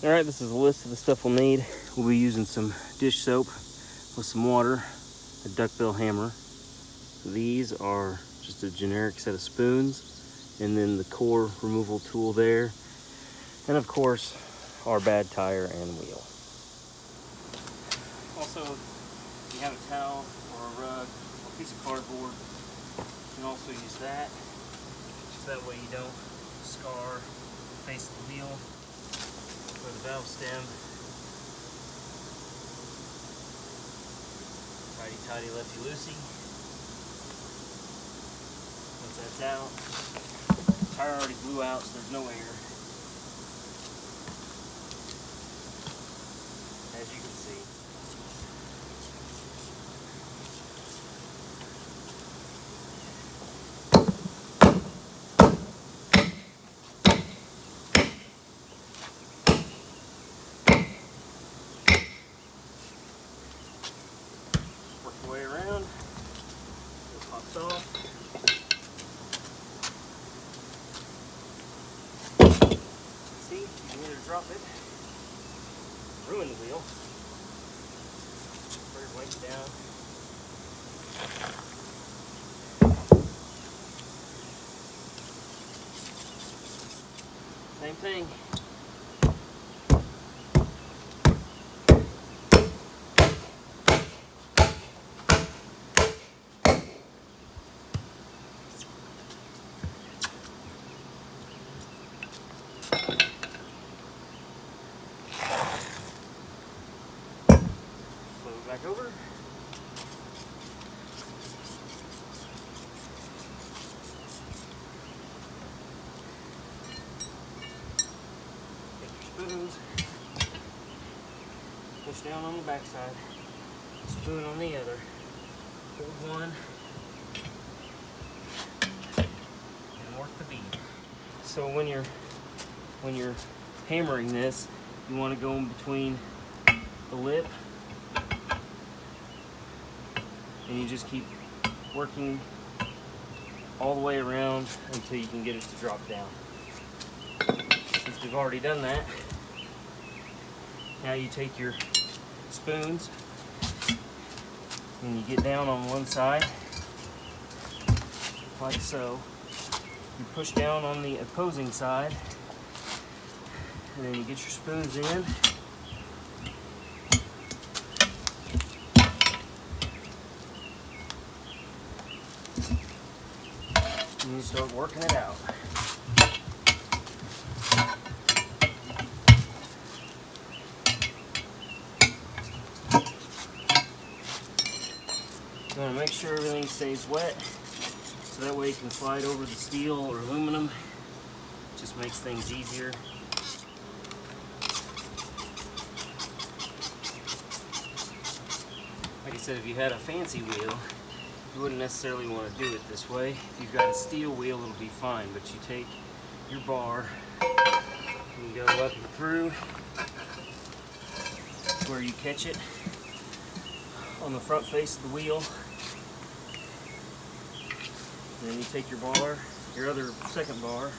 Alright, this is a list of the stuff we'll need. We'll be using some dish soap with some water, a duckbill hammer. These are just a generic set of spoons, and then the core removal tool there, and of course our bad tire and wheel. Also, if you have a towel or a rug or a piece of cardboard, you can also use that, so that way you don't scar the face of the wheel or the valve stem. Righty-tighty, lefty-loosey. Once that's out, the tire already blew out, so there's no air. As you can see. Work the way around, it pops off. See, you can either drop it, ruin the wheel, or wipe it down. Same thing. Flip it back over. Take your spoons, push down on the back side, spoon on the other, hold one, and work the bead. So when you're hammering this, you want to go in between the lip, and you just keep working all the way around until you can get it to drop down. Since we've already done that, now you take your spoons and you get down on one side, like so. You push down on the opposing side, and then you get your spoons in. And you start working it out. You want to make sure everything stays wet, so that way you can slide over the steel or aluminum. It just makes things easier. Like I said, if you had a fancy wheel, you wouldn't necessarily want to do it this way. If you've got a steel wheel, it'll be fine, but you take your bar and you go up and through where you catch it on the front face of the wheel. And then you take your bar, your other second bar,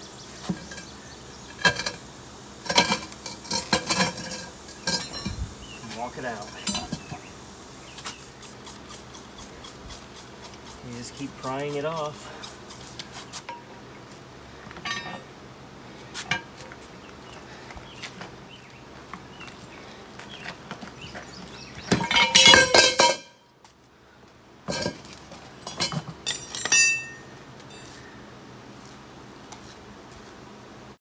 and walk it out. You just keep prying it off.